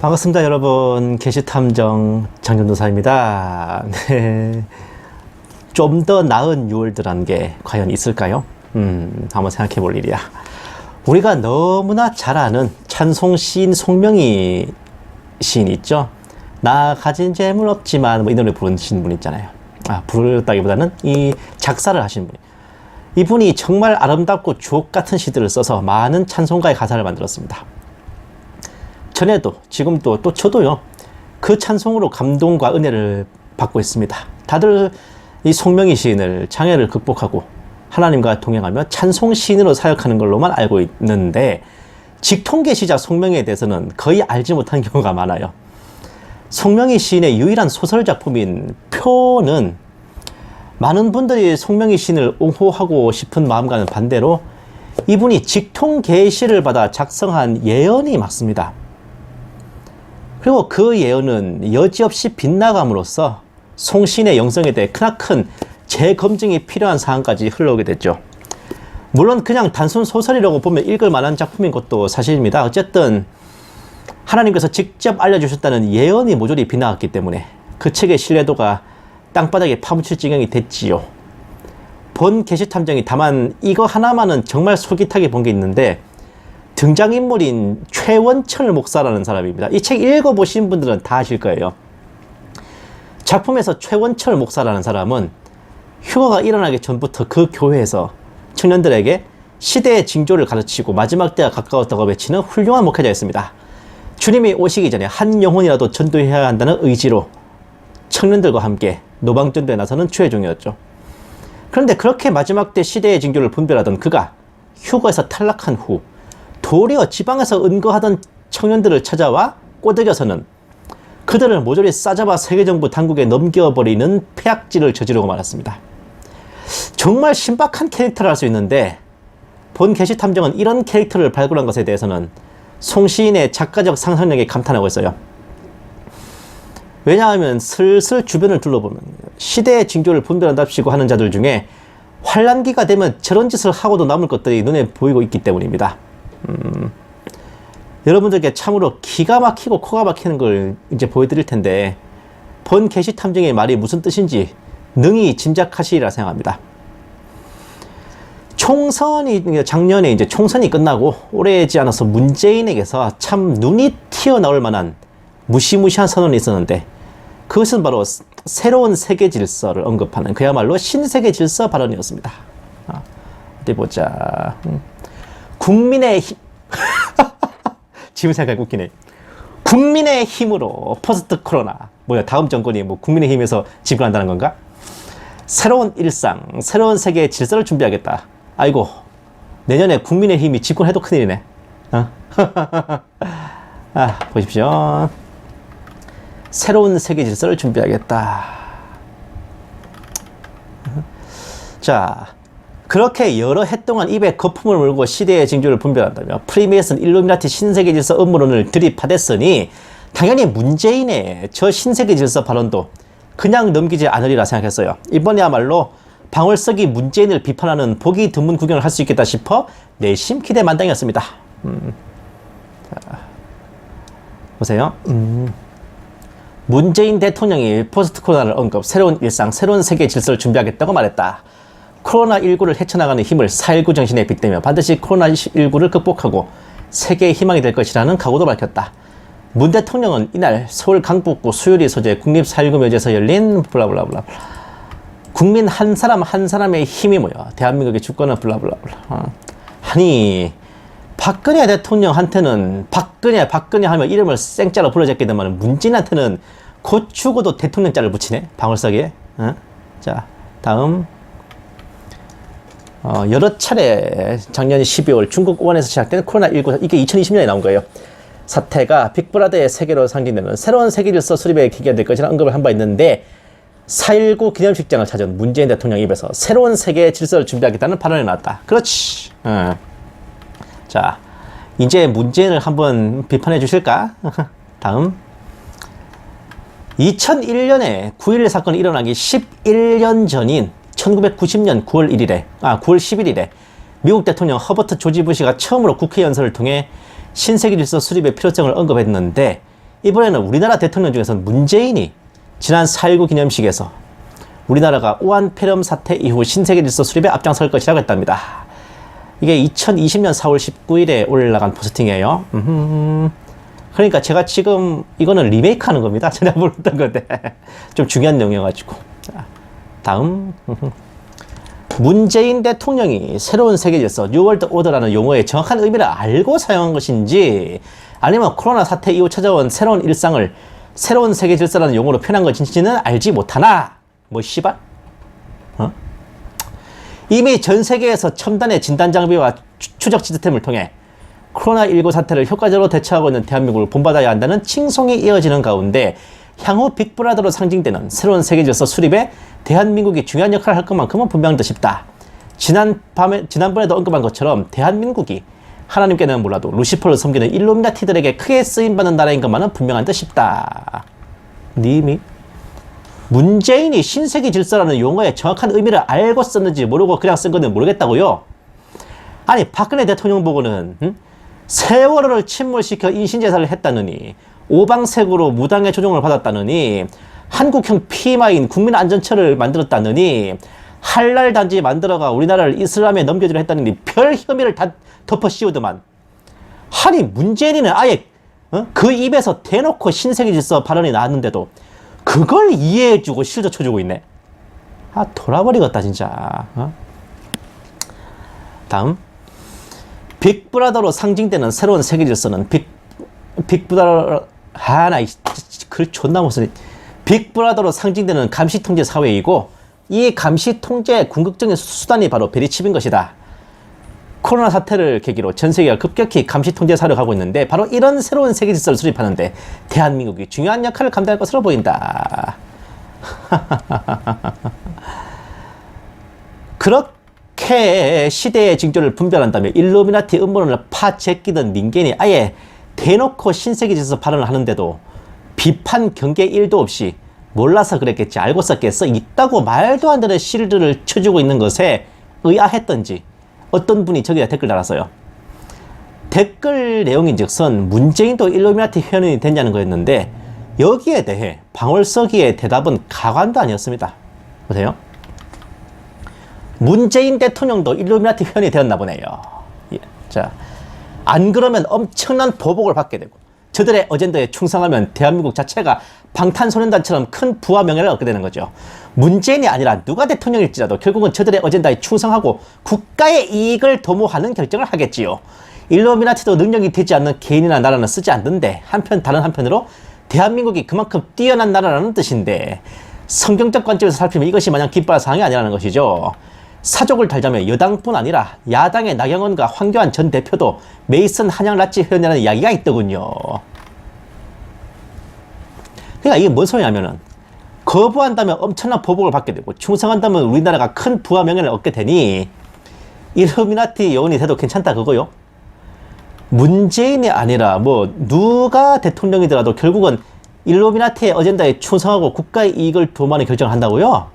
반갑습니다, 여러분. 게시탐정 장전도사입니다. 네. 좀 더 나은 6월드라는 게 과연 있을까요? 한번 생각해 볼 일이야. 우리가 너무나 잘 아는 찬송 시인 송명희 시인 있죠? 나 가진 재물 없지만 이 노래 부르신 분 있잖아요. 부르다기보다는 이 작사를 하신 분. 이분이 정말 아름답고 주옥 같은 시들을 써서 많은 찬송가의 가사를 만들었습니다. 전에도 지금도 또 저도요, 그 찬송으로 감동과 은혜를 받고 있습니다. 다들 이 송명희 시인을 장애를 극복하고 하나님과 동행하며 찬송 시인으로 사역하는 걸로만 알고 있는데, 직통계 시작 송명희에 대해서는 거의 알지 못하는 경우가 많아요. 송명희 시인의 유일한 소설 작품인 표는 많은 분들이 송명희 시인을 옹호하고 싶은 마음과는 반대로 이분이 직통계시를 받아 작성한 예언이 맞습니다. 그리고 그 예언은 여지없이 빗나감으로써 송 시인의 영성에 대해 크나큰 재검증이 필요한 사항까지 흘러오게 됐죠. 물론 그냥 단순 소설이라고 보면 읽을 만한 작품인 것도 사실입니다. 어쨌든 하나님께서 직접 알려주셨다는 예언이 모조리 빗나갔기 때문에 그 책의 신뢰도가 땅바닥에 파묻힐 지경이 됐지요. 본 게시탐정이 다만 이거 하나만은 정말 솔깃하게 본 게 있는데, 등장인물인 최원철 목사라는 사람입니다. 이 책 읽어보신 분들은 다 아실 거예요. 작품에서 최원철 목사라는 사람은 휴거가 일어나기 전부터 그 교회에서 청년들에게 시대의 징조를 가르치고 마지막 때가 가까웠다고 외치는 훌륭한 목회자였습니다. 주님이 오시기 전에 한 영혼이라도 전도해야 한다는 의지로 청년들과 함께 노방전도에 나서는 최종이었죠. 그런데 그렇게 마지막 때 시대의 징조를 분별하던 그가 휴거에서 탈락한 후 도리어 지방에서 은거하던 청년들을 찾아와 꼬드겨서는 그들을 모조리 싸잡아 세계정부 당국에 넘겨버리는 폐악질을 저지르고 말았습니다. 정말 신박한 캐릭터를 할 수 있는데, 본 게시탐정은 이런 캐릭터를 발굴한 것에 대해서는 송 시인의 작가적 상상력에 감탄하고 있어요. 왜냐하면 슬슬 주변을 둘러보면 시대의 징조를 분별한답시고 하는 자들 중에 환란기가 되면 저런 짓을 하고도 남을 것들이 눈에 보이고 있기 때문입니다. 여러분들께 참으로 기가 막히고 코가 막히는 걸 이제 보여드릴 텐데, 본 게시탐정의 말이 무슨 뜻인지 능히 짐작하시리라 생각합니다. 작년에 이제 총선이 끝나고 오래지 않아서 문재인에게서 참 눈이 튀어나올 만한 무시무시한 선언이 있었는데, 그것은 바로 새로운 세계 질서를 언급하는 그야말로 신세계 질서 발언이었습니다. 어디 보자. 국민의 힘. 지금 생각하니까 웃기네. 국민의 힘으로 포스트 코로나. 뭐야, 다음 정권이 뭐 국민의 힘에서 집권한다는 건가? 새로운 일상, 새로운 세계의 질서를 준비하겠다. 아이고, 내년에 국민의 힘이 집권해도 큰일이네. 보십시오. 새로운 세계 질서를 준비하겠다. 자, 그렇게 여러 해 동안 입에 거품을 물고 시대의 징조를 분별한다며 프리메이슨 일루미나티 신세계 질서 음모론을 들이파댔으니 당연히 문재인의 저 신세계 질서 발언도 그냥 넘기지 않으리라 생각했어요. 이번에야말로 방울석이 문재인을 비판하는 보기 드문 구경을 할 수 있겠다 싶어 내심 기대만당이었습니다. 자, 보세요. 문재인 대통령이 포스트 코로나를 언급, 새로운 일상, 새로운 세계 질서를 준비하겠다고 말했다. 코로나19를 헤쳐나가는 힘을 4.19 정신에 빗대며 반드시 코로나19를 극복하고 세계의 희망이 될 것이라는 각오도 밝혔다. 문 대통령은 이날 서울 강북구 수유리 소재 국립 4.19 묘지에서 열린 블라블라블라 국민 한 사람 한 사람의 힘이 모여 대한민국의 주권은 블라블라블라. 아니, 박근혜 대통령한테는 박근혜 하며 이름을 쌩짜로 불러댔겠지만 문재인한테는 곧 죽어도 대통령자를 붙이네, 방울석에. 자, 다음. 여러 차례 작년 12월 중국 우한에서 시작된 코로나19, 이게 2020년에 나온 거예요. 사태가 빅브라더의 세계로 상징되는 새로운 세계 질서 수립에 기여될 것이라는 언급을 한 바 있는데, 4.19 기념식장을 찾은 문재인 대통령 입에서 새로운 세계의 질서를 준비하겠다는 발언이 나왔다. 그렇지. 자, 이제 문재인을 한번 비판해 주실까? 다음. 2001년에 9.11 사건이 일어나기 11년 전인 1990년 9월 11일에 미국 대통령 허버트 조지 부시가 처음으로 국회 연설을 통해 신세계 질서 수립의 필요성을 언급했는데, 이번에는 우리나라 대통령 중에서 문재인이 지난 4.19 기념식에서 우리나라가 우한 폐렴 사태 이후 신세계 질서 수립에 앞장설 것이라고 했답니다. 이게 2020년 4월 19일에 올라간 포스팅이에요. 그러니까 제가 지금 이거는 리메이크 하는 겁니다. 전에 몰랐던 건데 좀 중요한 내용이어가지고. 자, 다음. 문재인 대통령이 새로운 세계 질서 뉴월드 오더라는 용어의 정확한 의미를 알고 사용한 것인지, 아니면 코로나 사태 이후 찾아온 새로운 일상을 새로운 세계 질서라는 용어로 표현한 것인지는 알지 못하나, 뭐 씨발? 이미 전 세계에서 첨단의 진단 장비와 추적 시스템을 통해 코로나19 사태를 효과적으로 대처하고 있는 대한민국을 본받아야 한다는 칭송이 이어지는 가운데, 향후 빅브라더로 상징되는 새로운 세계 질서 수립에 대한민국이 중요한 역할을 할 것만큼은 분명한 듯 싶다. 지난번에도 언급한 것처럼 대한민국이 하나님께는 몰라도 루시퍼를 섬기는 일루미나티들에게 크게 쓰임받는 나라인 것만은 분명한 듯 싶다. 님이 문재인이 신세계 질서라는 용어의 정확한 의미를 알고 썼는지 모르고 그냥 쓴 건지 모르겠다고요? 아니, 박근혜 대통령 보고는 세월호를 침몰시켜 인신제사를 했다느니, 오방색으로 무당의 조종을 받았다느니, 한국형 피마인 국민안전처를 만들었다느니, 할랄 단지 만들어가 우리나라를 이슬람에 넘겨주려 했다느니 별 혐의를 다 덮어 씌우더만. 아니, 문재인이는 아예 그 입에서 대놓고 신세계 질서 발언이 나왔는데도 그걸 이해해주고 실드 쳐주고 있네. 아, 돌아버리겠다 진짜. 다음. 빅브라더로 상징되는 새로운 세계 질서는 빅브라더, 글 존나 못쓰니. 빅브라더로 상징되는 감시통제 사회이고, 이 감시통제의 궁극적인 수단이 바로 베리칩인 것이다. 코로나 사태를 계기로 전 세계가 급격히 감시통제 사회로 가고 있는데, 바로 이런 새로운 세계 질서를 수립하는데 대한민국이 중요한 역할을 감당할 것으로 보인다. 그렇게 시대의 징조를 분별한다며 일루미나티 음모론을 파제끼던 닌겐이 아예 대놓고 신세계 질서 발언을 하는데도 비판 경계 1도 없이 몰라서 그랬겠지, 알고 썼겠어, 있다고 말도 안 되는 실드를 쳐주고 있는 것에 의아했던지 어떤 분이 저기다 댓글 달았어요. 댓글 내용인즉슨 문재인도 일루미나티 회원이 됐냐는 거였는데, 여기에 대해 방울서기의 대답은 가관도 아니었습니다. 보세요. 문재인 대통령도 일루미나티 회원이 되었나 보네요. 예. 자, 안 그러면 엄청난 보복을 받게 되고, 저들의 어젠다에 충성하면 대한민국 자체가 방탄소년단처럼 큰 부와 명예를 얻게 되는 거죠. 문재인이 아니라 누가 대통령일지라도 결국은 저들의 어젠다에 충성하고 국가의 이익을 도모하는 결정을 하겠지요. 일루미나티도 능력이 되지 않는 개인이나 나라는 쓰지 않는데, 다른 한편으로 대한민국이 그만큼 뛰어난 나라라는 뜻인데, 성경적 관점에서 살피면 이것이 마냥 기뻐할 사항이 아니라는 것이죠. 사족을 달자면 여당뿐 아니라 야당의 나경원과 황교안 전 대표도 메이슨 한양 라치 회원이라는 이야기가 있더군요. 그러니까 이게 뭔 소리냐면은, 거부한다면 엄청난 보복을 받게 되고, 충성한다면 우리나라가 큰 부와 명예를 얻게 되니 일루미나티 요원이 돼도 괜찮다 그거요. 문재인이 아니라 뭐 누가 대통령이더라도 결국은 일루미나티의 어젠다에 충성하고 국가의 이익을 도모하는 결정을 한다고요?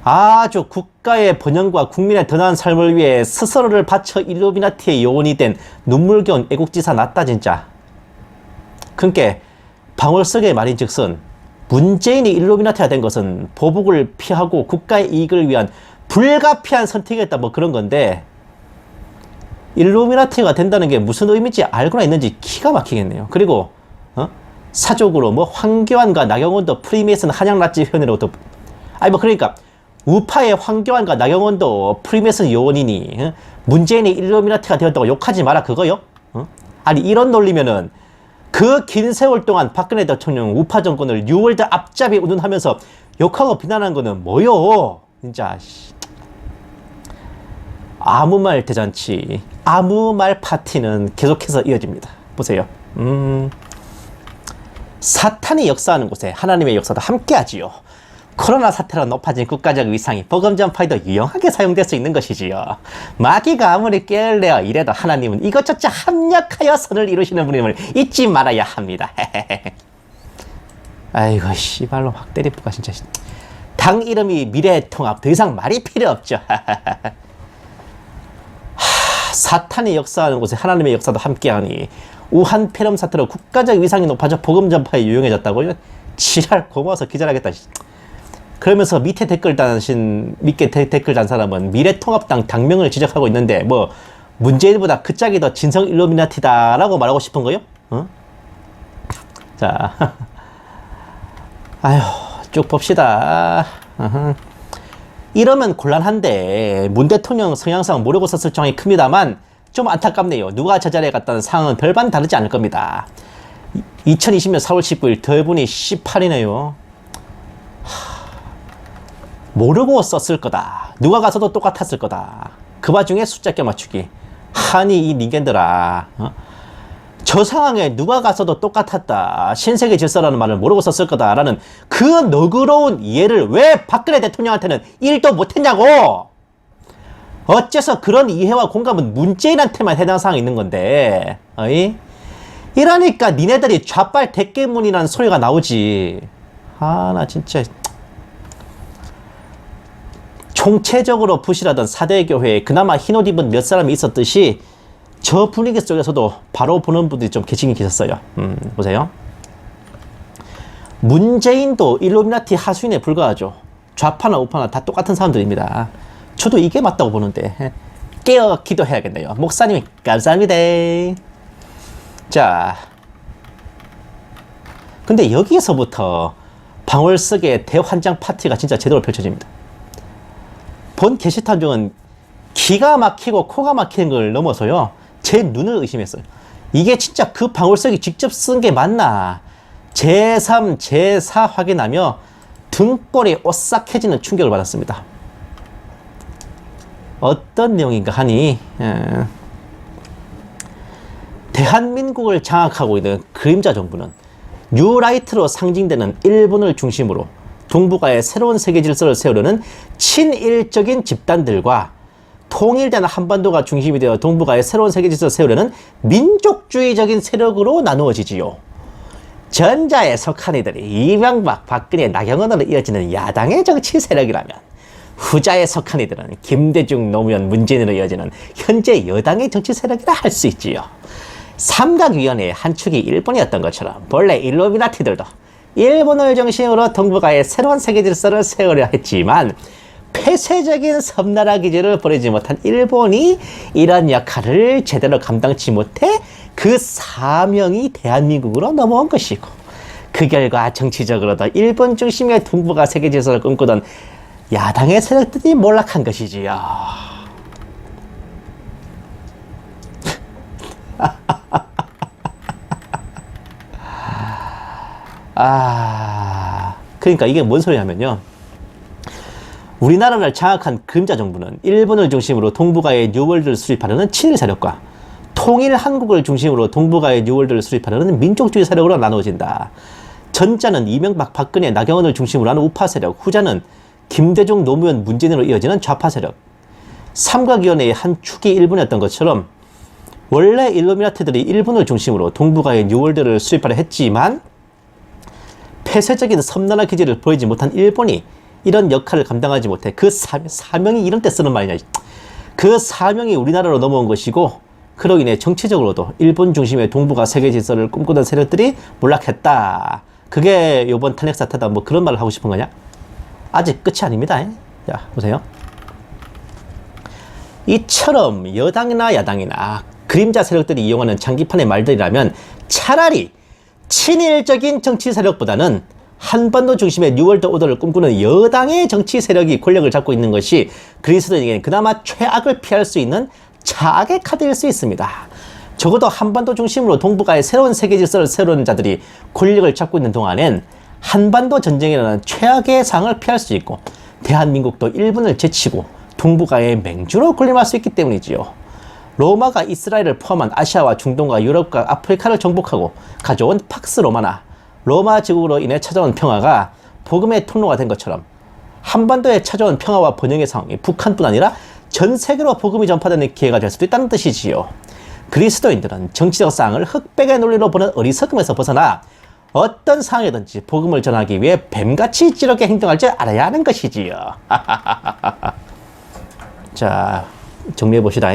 아주 국가의 번영과 국민의 더 나은 삶을 위해 스스로를 바쳐 일루미나티의 요원이 된 눈물겨운 애국지사 낫다 진짜. 그러니까 방울석의 말인즉슨 문재인이 일루미나티가 된 것은 보복을 피하고 국가의 이익을 위한 불가피한 선택이었다, 뭐 그런 건데, 일루미나티가 된다는 게 무슨 의미인지 알고나 있는지 기가 막히겠네요. 그리고 사족으로 뭐 황교안과 나경원도 프리메이슨 한양 라치 회원이라고 또, 아니 뭐 그러니까 우파의 황교안과 나경원도 프리메이슨 요원이니 문재인이 일루미나티가 되었다고 욕하지 마라 그거요? 아니 이런 논리면은 그 긴 세월 동안 박근혜 대통령 우파 정권을 뉴월드 앞잡이 운운하면서 욕하고 비난한 거는 뭐요? 진짜 아무 말 대잔치, 아무 말 파티는 계속해서 이어집니다. 보세요. 사탄이 역사하는 곳에 하나님의 역사도 함께하지요. 코로나 사태로 높아진 국가적 위상이 복음 전파에도 유용하게 사용될 수 있는 것이지요. 마귀가 아무리 깨을래어 이래도 하나님은 이것저것 합력하여 선을 이루시는 분임을 잊지 말아야 합니다. 아이고 씨발로 확 때리뿌가 진짜. 당 이름이 미래통합, 더 이상 말이 필요 없죠. 사탄이 역사하는 곳에 하나님의 역사도 함께하니 우한 폐렴 사태로 국가적 위상이 높아져 복음 전파에 유용해졌다고요? 지랄 고마워서 기절하겠다. 그러면서 밑에 댓글 단 사람은 미래통합당 당명을 지적하고 있는데 뭐 문재인보다 그 짝이 더 진성 일루미나티다라고 말하고 싶은 거요? 어? 자, 아휴 쭉 봅시다. 이러면 곤란한데 문 대통령 성향상 모르고 썼을 정황이 큽니다만 좀 안타깝네요. 누가 저 자리에 갔다는 상황은 별반 다르지 않을 겁니다. 2020년 4월 19일 더해보니 18이네요. 모르고 썼을 거다. 누가 가서도 똑같았을 거다. 그 와중에 숫자 껴맞추기. 아니 이 닌겐들아, 저 상황에 누가 가서도 똑같았다. 신세계 질서라는 말을 모르고 썼을 거다라는 그 너그러운 이해를 왜 박근혜 대통령한테는 1도 못했냐고. 어째서 그런 이해와 공감은 문재인한테만 해당 사항이 있는 건데, 어이? 이러니까 니네들이 좌빨 대깨문이라는 소리가 나오지. 아, 나 진짜. 총체적으로 부실하던 사대교회에 그나마 흰옷 입은 몇 사람이 있었듯이 저 분위기 속에서도 바로 보는 분들이 좀 계시긴 계셨어요. 보세요. 문재인도 일루미나티 하수인에 불과하죠. 좌파나 우파나 다 똑같은 사람들입니다. 저도 이게 맞다고 보는데 깨어 기도해야겠네요. 목사님 감사합니다. 자, 근데 여기에서부터 방울석의 대환장 파티가 진짜 제대로 펼쳐집니다. 본 게시탐정은 기가 막히고 코가 막히는 걸 넘어서요, 제 눈을 의심했어요. 이게 진짜 그 방울석이 직접 쓴 게 맞나? 제3, 제4 확인하며 등골이 오싹해지는 충격을 받았습니다. 어떤 내용인가 하니, 대한민국을 장악하고 있는 그림자 정부는 뉴라이트로 상징되는 일본을 중심으로 동북아의 새로운 세계 질서를 세우려는 친일적인 집단들과 통일된 한반도가 중심이 되어 동북아의 새로운 세계 질서를 세우려는 민족주의적인 세력으로 나누어지지요. 전자에 속한 이들이 이명박, 박근혜, 나경원으로 이어지는 야당의 정치 세력이라면 후자에 속한 이들은 김대중, 노무현, 문재인으로 이어지는 현재 여당의 정치 세력이라 할 수 있지요. 삼각위원회의 한 축이 일본이었던 것처럼 본래 일루미나티들도 일본을 중심으로 동북아의 새로운 세계 질서를 세우려 했지만 폐쇄적인 섬나라 기질을 버리지 못한 일본이 이런 역할을 제대로 감당치 못해 그 사명이 대한민국으로 넘어온 것이고, 그 결과 정치적으로도 일본 중심의 동북아 세계 질서를 꿈꾸던 야당의 세력들이 몰락한 것이지요. 그러니까 이게 뭔 소리냐면요, 우리나라를 장악한 그림자 정부는 일본을 중심으로 동북아의 뉴월드를 수립하려는 친일 세력과 통일 한국을 중심으로 동북아의 뉴월드를 수립하려는 민족주의 세력으로 나누어진다. 전자는 이명박, 박근혜, 나경원을 중심으로 하는 우파 세력, 후자는 김대중, 노무현, 문재인으로 이어지는 좌파 세력. 삼각위원회의 한 축이 일본이었던 것처럼 원래 일루미나티들이 일본을 중심으로 동북아의 뉴월드를 수립하려 했지만 폐쇄적인 섬나라 기질을 보이지 못한 일본이 이런 역할을 감당하지 못해 그 사명이 이런 때 쓰는 말이냐. 그 사명이 우리나라로 넘어온 것이고, 그로 인해 정치적으로도 일본 중심의 동북아 세계 질서를 꿈꾸던 세력들이 몰락했다. 그게 요번 탄핵 사태다. 뭐 그런 말을 하고 싶은 거냐? 아직 끝이 아닙니다. 자, 보세요. 이처럼 여당이나 야당이나 그림자 세력들이 이용하는 장기판의 말들이라면 차라리 친일적인 정치 세력보다는 한반도 중심의 뉴월드 오더를 꿈꾸는 여당의 정치 세력이 권력을 잡고 있는 것이 그리스도인에게는 그나마 최악을 피할 수 있는 차악의 카드일 수 있습니다. 적어도 한반도 중심으로 동북아의 새로운 세계 질서를 세우는 자들이 권력을 잡고 있는 동안엔 한반도 전쟁이라는 최악의 상을 피할 수 있고, 대한민국도 일본을 제치고 동북아의 맹주로 군림할 수 있기 때문이지요. 로마가 이스라엘을 포함한 아시아와 중동과 유럽과 아프리카를 정복하고 가져온 팍스 로마나 로마 제국으로 인해 찾아온 평화가 복음의 통로가 된 것처럼 한반도에 찾아온 평화와 번영의 상황이 북한뿐 아니라 전 세계로 복음이 전파되는 기회가 될 수도 있다는 뜻이지요. 그리스도인들은 정치적 상황을 흑백의 논리로 보는 어리석음에서 벗어나 어떤 상황이든지 복음을 전하기 위해 뱀같이 찌르게 행동할 줄 알아야 하는 것이지요. 자, 정리해 봅시다.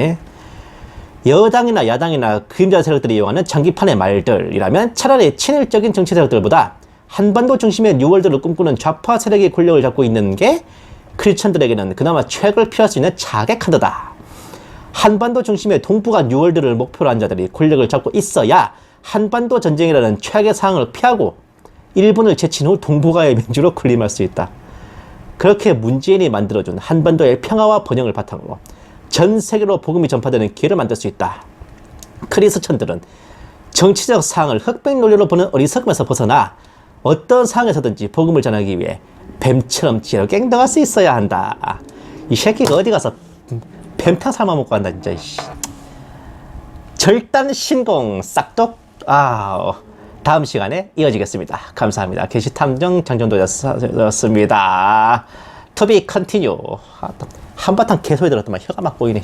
여당이나 야당이나 그림자 세력들이 이용하는 장기판의 말들이라면 차라리 친일적인 정치 세력들보다 한반도 중심의 뉴월드를 꿈꾸는 좌파 세력이 권력을 잡고 있는 게 크리스천들에게는 그나마 최악을 피할 수 있는 자객 카드다. 한반도 중심의 동북아 뉴월드를 목표로 한 자들이 권력을 잡고 있어야 한반도 전쟁이라는 최악의 상황을 피하고 일본을 제친 후 동북아의 민주로 군림할 수 있다. 그렇게 문재인이 만들어준 한반도의 평화와 번영을 바탕으로 전 세계로 복음이 전파되는 기회를 만들 수 있다. 크리스천들은 정치적 상황을 흑백 논리로 보는 어리석음에서 벗어나 어떤 상황에서든지 복음을 전하기 위해 뱀처럼 갱당할 수 있어야 한다. 이 새끼가 어디 가서 뱀탕 삶아 먹고 간다 진짜. 절단 신공 싹둑. 다음 시간에 이어지겠습니다. 감사합니다. 게시탐정 장정도였습니다. To be continue. 한바탕 개소리 들었더만 혀가 막 보이네.